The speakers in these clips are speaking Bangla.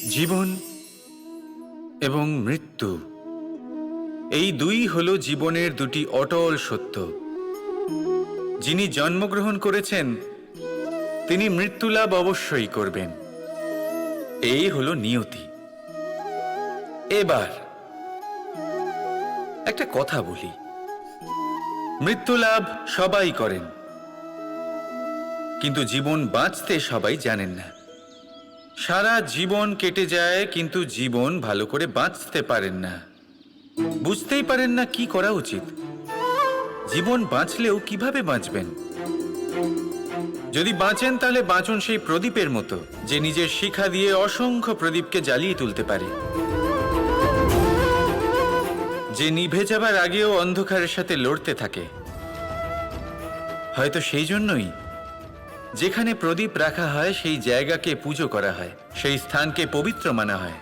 জীবন এবং মৃত্যু, এই দুই হলো জীবনের দুটি অটল সত্য। যিনি জন্মগ্রহণ করেছেন তিনি মৃত্যুলাভ অবশ্যই করবেন, এই হলো নিয়তি। এবার একটা কথা বলি, মৃত্যুলাভ সবাই করেন, কিন্তু জীবন বাঁচতে সবাই জানেন না। সারা জীবন কেটে যায় কিন্তু জীবন ভালো করে বাঁচতে পারেন না, বুঝতেই পারেন না কি করা উচিত। জীবন বাঁচলেও কিভাবে বাঁচবেন? যদি বাঁচেন তাহলে বাঁচুন সেই প্রদীপের মতো, যে নিজের শিখা দিয়ে অসংখ্য প্রদীপকে জ্বালিয়ে তুলতে পারে, যে নিভে যাবার আগেও অন্ধকারের সাথে লড়তে থাকে। হয়তো সেই জন্যই যেখানে প্রদীপ রাখা হয় সেই জায়গাকে পুজো করা হয়, সেই স্থানকে পবিত্র মানা হয়।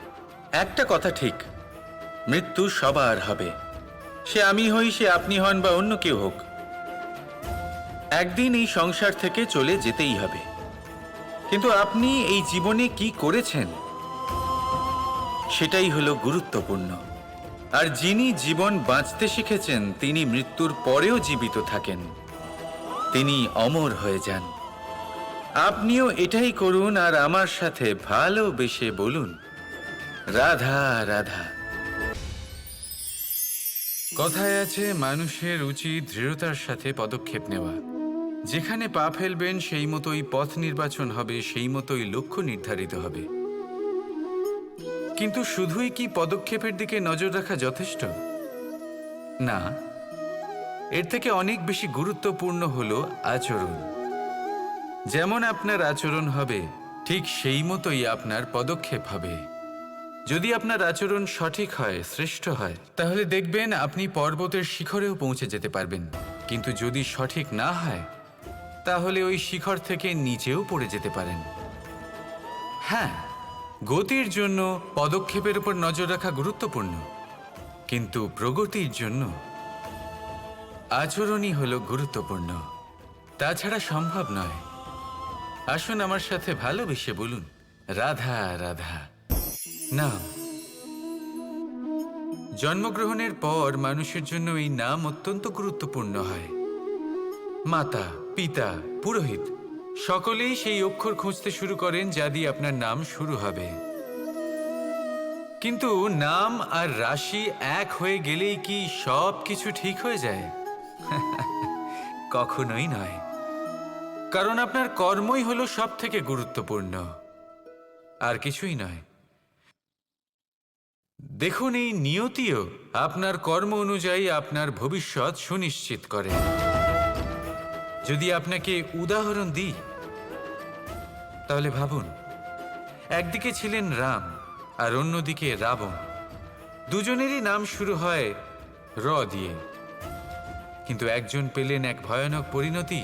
একটা কথা ঠিক, মৃত্যু সবার হবে, সে আমি হই, সে আপনি হন বা অন্য কেউ হোক। একদিন এই সংসার থেকে চলে যেতেই হবে। কিন্তু আপনি এই জীবনে কি করেছেন সেটাই হলো গুরুত্বপূর্ণ। আর যিনি জীবন বাঁচতে শিখেছেন তিনি মৃত্যুর পরেও জীবিত থাকেন, তিনি অমর হয়ে যান। আপনিও এটাই করুন আর আমার সাথে ভালোবেসে বলুন, রাধা রাধা। কথায় আছে, মানুষের উচিত দৃঢ়তার সাথে পদক্ষেপ নেওয়া। যেখানে পা ফেলবেন সেই মতোই পথ নির্বাচন হবে, সেই মতোই লক্ষ্য নির্ধারিত হবে। কিন্তু শুধুই কি পদক্ষেপের দিকে নজর রাখা যথেষ্ট? না, এর থেকে অনেক বেশি গুরুত্বপূর্ণ হলো আচরণ। যেমন আপনার আচরণ হবে, ঠিক সেই মতোই আপনার পদক্ষেপ হবে। যদি আপনার আচরণ সঠিক হয়, শ্রেষ্ঠ হয়, তাহলে দেখবেন আপনি পর্বতের শিখরেও পৌঁছে যেতে পারবেন। কিন্তু যদি সঠিক না হয়, তাহলে ওই শিখর থেকে নিচেও পড়ে যেতে পারেন। হ্যাঁ, গতির জন্য পদক্ষেপের উপর নজর রাখা গুরুত্বপূর্ণ, কিন্তু প্রগতির জন্য আচরণই হলো গুরুত্বপূর্ণ। তাছাড়া সম্ভব নয়। আসুন আমার সাথে ভালোবেসে বলুন, রাধা রাধা। নাম। জন্মগ্রহণের পর মানুষের জন্য এই নাম অত্যন্ত গুরুত্বপূর্ণ হয়। মাতা, পিতা, পুরোহিত সকলেই সেই অক্ষর খুঁজতে শুরু করেন যা দিয়ে আপনার নাম শুরু হবে। কিন্তু নাম আর রাশি এক হয়ে গেলেই কি সব কিছু ঠিক হয়ে যায়? কখনোই নয়। কারণ আপনার কর্মই হলো সব থেকে গুরুত্বপূর্ণ, আর কিছুই নয়। দেখুন, এই নিয়তিও আপনার কর্ম অনুযায়ী আপনার ভবিষ্যৎ সুনিশ্চিত করে। যদি আপনাকে উদাহরণ দিই, তাহলে ভাবুন, একদিকে ছিলেন রাম আর অন্যদিকে রাবণ। দুজনেরই নাম শুরু হয় র দিয়ে, কিন্তু একজন পেলেন এক ভয়ানক পরিণতি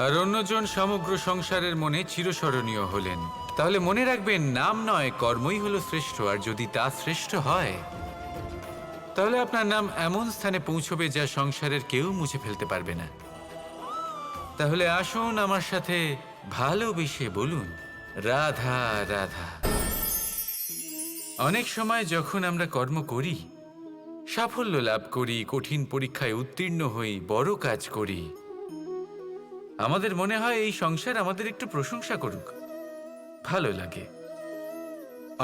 আর অন্যজন সমগ্র সংসারের মনে চিরস্মরণীয় হলেন। তাহলে মনে রাখবেন, নাম নয়, কর্মই হলো শ্রেষ্ঠ। আর যদি তা শ্রেষ্ঠ হয়, তাহলে আপনার নাম এমন স্থানে পৌঁছবে যা সংসারের কেউ মুছে ফেলতে পারবে না। তাহলে আসুন আমার সাথে ভালোবেসে বলুন, রাধা রাধা। অনেক সময় যখন আমরা কর্ম করি, সাফল্য লাভ করি, কঠিন পরীক্ষায় উত্তীর্ণ হই, বড় কাজ করি, আমাদের মনে হয় এই সংসার আমাদের একটু প্রশংসা করুক, ভালো লাগে।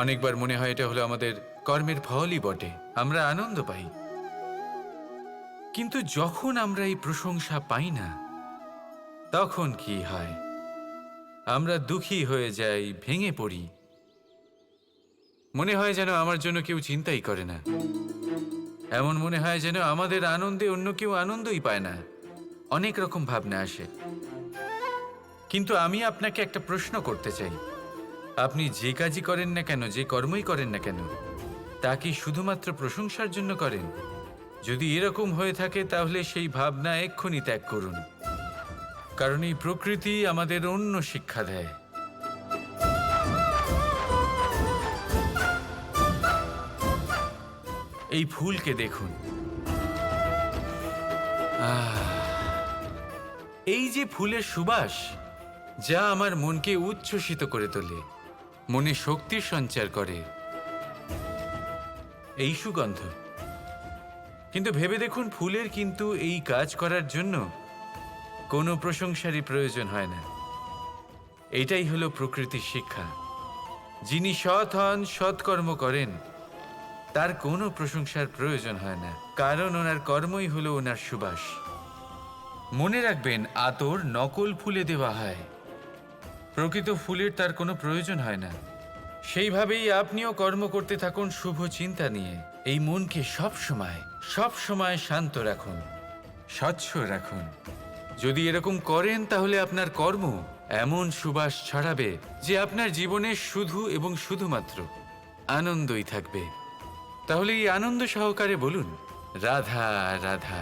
অনেকবার মনে হয় এটা হলো আমাদের কর্মের ফলই বটে, আমরা আনন্দ পাই। কিন্তু যখন আমরা এই প্রশংসা পাই না, তখন কি হয়? আমরা দুঃখী হয়ে যাই, ভেঙে পড়ি। মনে হয় যেন আমার জন্য কেউ চিন্তাই করে না। এমন মনে হয় যেন আমাদের আনন্দে অন্য কেউ আনন্দই পায় না। অনেক রকম ভাবনা আসে। কিন্তু আমি আপনাকে একটা প্রশ্ন করতে চাই, আপনি যে কাজই করেন না কেন, যে কর্মই করেন না কেন, তা কি শুধুমাত্র প্রশংসার জন্য করেন? যদি এরকম হয়ে থাকে, তাহলে সেই ভাবনা এক্ষুনি ত্যাগ করুন। কারণ এই প্রকৃতি আমাদের অন্য শিক্ষা দেয়। এই ফুলকে দেখুন, এই যে ফুলের সুবাস, যা আমার মনকে উচ্ছ্বসিত করে তোলে। মনে শক্তির সঞ্চার করে এই সুগন্ধ। কিন্তু ভেবে দেখুন, ফুলের কিন্তু এই কাজ করার জন্য কোনো প্রশংসারই প্রয়োজন হয় না। এটাই হলো প্রকৃতির শিক্ষা। যিনি সৎ হন, সৎকর্ম করেন, তার কোনো প্রশংসার প্রয়োজন হয় না, কারণ ওনার কর্মই হলো ওনার সুবাস। মনে রাখবেন, আতর নকল ফুলে দেওয়া হয়, প্রকৃত ফুলের তার কোনো প্রয়োজন হয় না। সেইভাবেই আপনিও কর্ম করতে থাকুন শুভ চিন্তা নিয়ে। এই মনকে সব সময় শান্ত রাখুন, স্বচ্ছ রাখুন। যদি এরকম করেন তাহলে আপনার কর্ম এমন সুবাস ছড়াবে যে আপনার জীবনে শুধু এবং শুধুমাত্র আনন্দই থাকবে। তাহলে এই আনন্দ সহকারে বলুন, রাধা রাধা।